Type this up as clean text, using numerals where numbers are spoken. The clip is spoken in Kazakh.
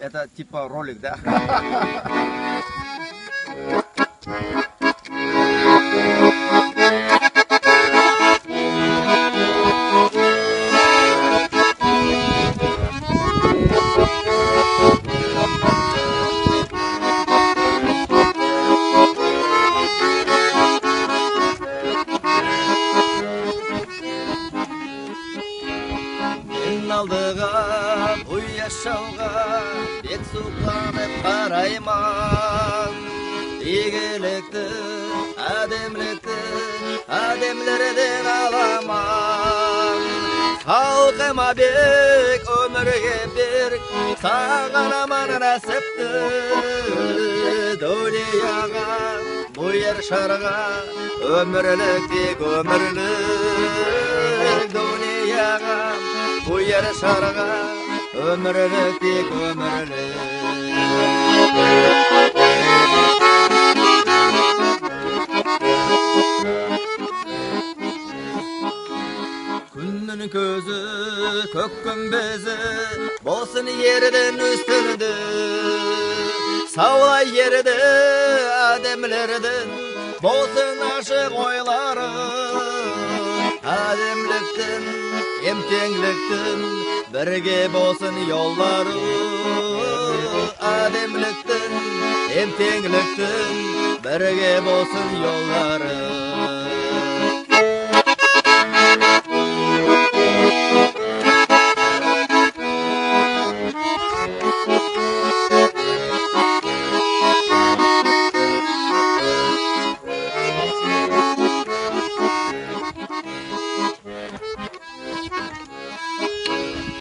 Это типа ролик, да? алдыға бұй яшауға бет сұқланып қарайман игілікті әдемілікті әдемлерден аламан халқыма бек өмірге берік саған аман нәсіпті дүнияға бұйыр шарға өмірлік тек өмірлік дүнияға бұйыр шарға өмірлік тек өмірлік күннің көзі көк күмбезі болсын ердің үстінде саулай ерді әдемілердің болсын ашық ойлары әдемліктің емтеңліктің бірге болсын yolları әдемліктің емтеңліктің бірге болсын yolları